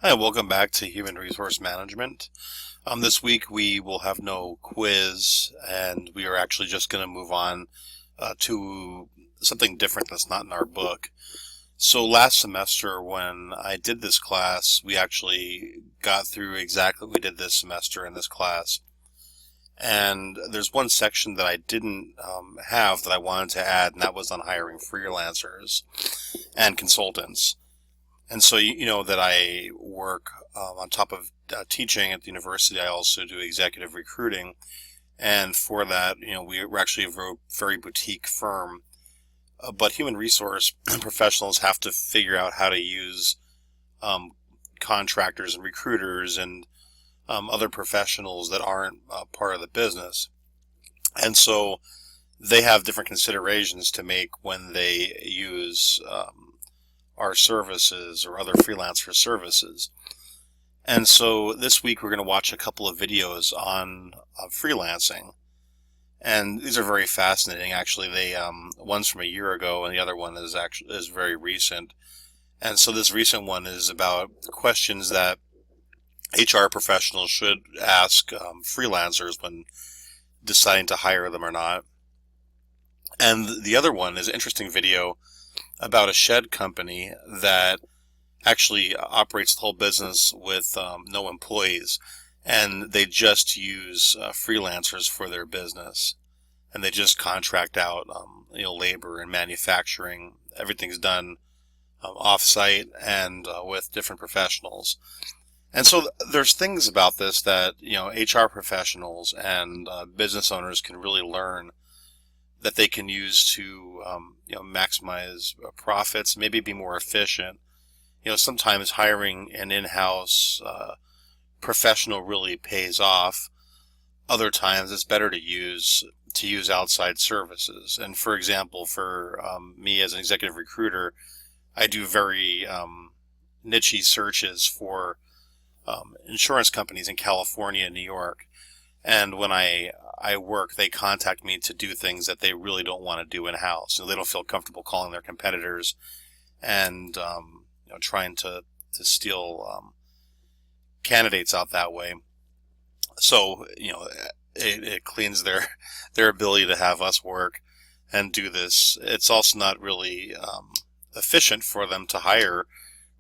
Hi, welcome back to Human Resource Management. This week we will have no quiz, and we are actually just going to move on to something different that's not in our book. So last semester when I did this class, we actually got through exactly what we did this semester in this class. And there's one section that I didn't have that I wanted to add, and that was on hiring freelancers and consultants. And so you know that I work on top of teaching at the university. I also do executive recruiting, and for that, we're actually a very boutique firm. But human resource professionals have to figure out how to use um, contractors and recruiters and other professionals that aren't part of the business. And so they have different considerations to make when they use our services or other freelancer services. And so this week we're going to watch a couple of videos on freelancing, and these are very fascinating. Actually, they one's from a year ago, and the other one is very recent. And so this recent one is about questions that HR professionals should ask freelancers when deciding to hire them or not. And the other one is an interesting video about a shed company that actually operates the whole business with no employees, and they just use freelancers for their business, and they just contract out labor and manufacturing. Everything's done off-site and with different professionals. And so there's things about this that HR professionals and business owners can really learn that they can use to maximize profits, maybe be more efficient. Sometimes hiring an in-house professional really pays off. Other times it's better to use outside services. And for example, for me as an executive recruiter, I do very niche searches for insurance companies in California and New York. And when I work, they contact me to do things that they really don't want to do in-house. They don't feel comfortable calling their competitors and trying to steal candidates out that way. So it cleans their ability to have us work and do this. It's also not really efficient for them to hire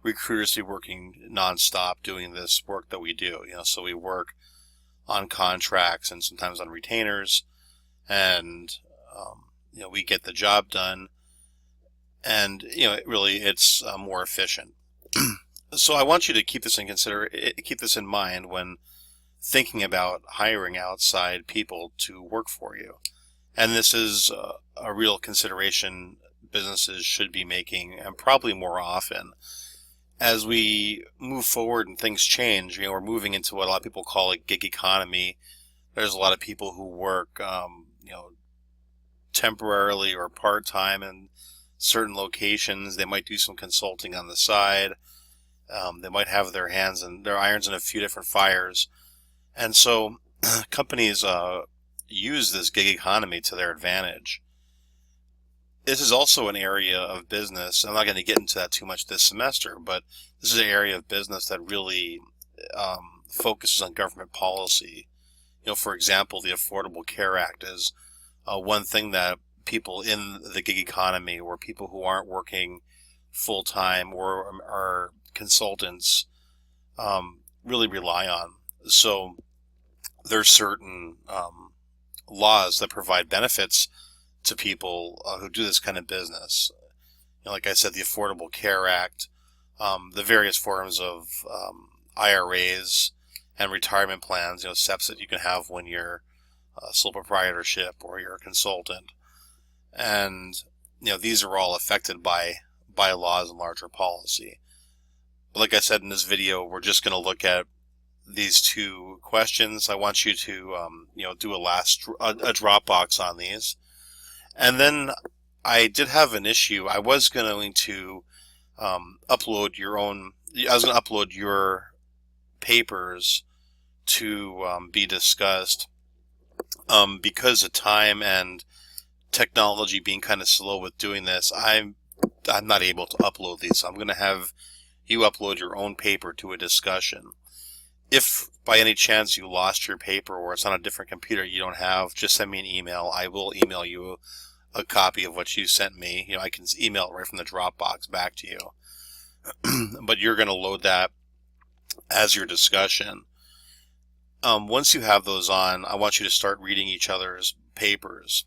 recruiters to be working nonstop doing this work that we do. So we work on contracts and sometimes on retainers, and we get the job done, and it's more efficient. So I want you to keep this in mind when thinking about hiring outside people to work for you. And this is a real consideration businesses should be making, and probably more often. As we move forward and things change, we're moving into what a lot of people call a gig economy. There's a lot of people who work, temporarily or part-time in certain locations. They might do some consulting on the side. They might have their irons in a few different fires. And so companies use this gig economy to their advantage. This is also an area of business. I'm not going to get into that too much this semester, but this is an area of business that really focuses on government policy. For example, the Affordable Care Act is one thing that people in the gig economy, or people who aren't working full-time or are consultants, really rely on. So there's certain laws that provide benefits to people who do this kind of business. Like I said, the Affordable Care Act, the various forms of IRAs and retirement plans, SEPs that you can have when you're sole proprietorship or you're a consultant. And these are all affected by laws and larger policy. But like I said in this video, we're just going to look at these two questions. I want you to do a Dropbox on these. And then I did have an issue. I was going to upload your papers to be discussed. Because of time and technology being kind of slow with doing this, I'm not able to upload these. So I'm going to have you upload your own paper to a discussion. If by any chance you lost your paper or it's on a different computer you don't have, just send me an email. I will email you a copy of what you sent me. I can email it right from the Dropbox back to you. But you're going to load that as your discussion. Once you have those on, I want you to start reading each other's papers.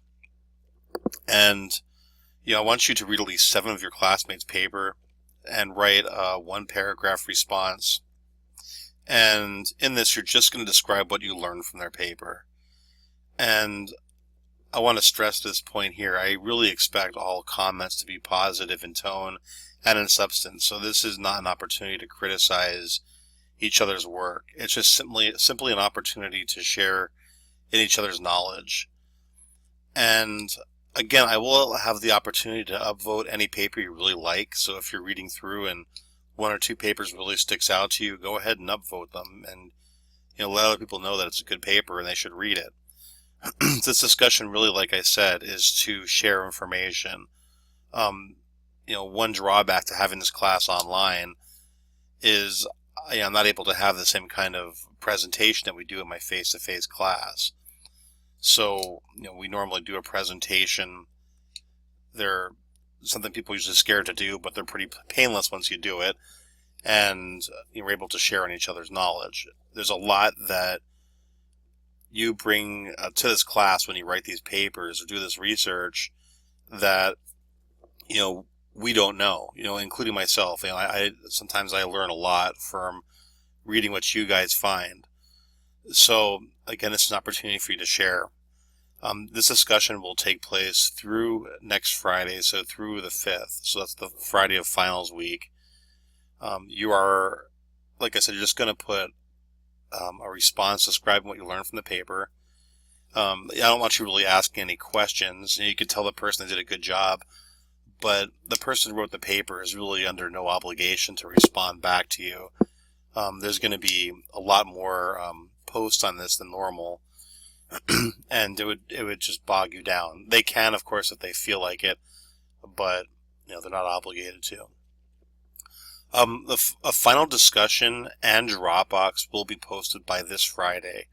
And I want you to read at least 7 of your classmates' paper and write a 1-paragraph response. And in this, you're just going to describe what you learned from their paper. And I want to stress this point here. I really expect all comments to be positive in tone and in substance. So this is not an opportunity to criticize each other's work. It's just simply an opportunity to share in each other's knowledge. And again, I will have the opportunity to upvote any paper you really like. So if you're reading through and 1 or 2 papers really sticks out to you, go ahead and upvote them and let other people know that it's a good paper and they should read it. This discussion really, like I said, is to share information. One drawback to having this class online is I'm not able to have the same kind of presentation that we do in my face-to-face class. So, we normally do a presentation. They're something people are usually scared to do, but they're pretty painless once you do it. And you're able to share in each other's knowledge. There's a lot that you bring to this class when you write these papers or do this research that, we don't know, including myself. Sometimes I learn a lot from reading what you guys find. So, again, this is an opportunity for you to share. This discussion will take place through next Friday, so through the 5th. So that's the Friday of finals week. You are, like I said, you're just going to put a response describing what you learned from the paper. I don't want you really asking any questions. You could tell the person they did a good job, but the person who wrote the paper is really under no obligation to respond back to you. There's going to be a lot more posts on this than normal, and it would just bog you down. They can, of course, if they feel like it, but they're not obligated to. A final discussion and Dropbox will be posted by this Friday.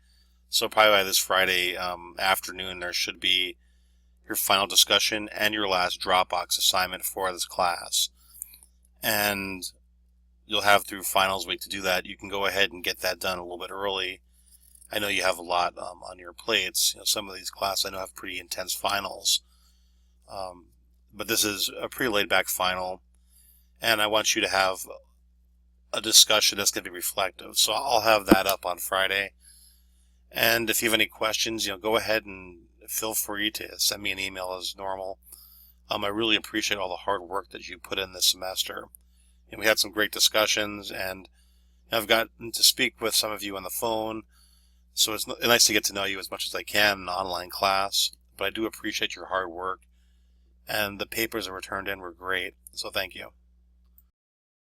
So probably by this Friday afternoon, there should be your final discussion and your last Dropbox assignment for this class. And you'll have through finals week to do that. You can go ahead and get that done a little bit early. I know you have a lot on your plates. Some of these classes I know have pretty intense finals. But this is a pretty laid-back final. And I want you to have a discussion that's going to be reflective. So I'll have that up on Friday. And if you have any questions, go ahead and feel free to send me an email as normal. I really appreciate all the hard work that you put in this semester. And we had some great discussions, and I've gotten to speak with some of you on the phone. So it's nice to get to know you as much as I can in an online class. But I do appreciate your hard work. And the papers that were turned in were great. So thank you.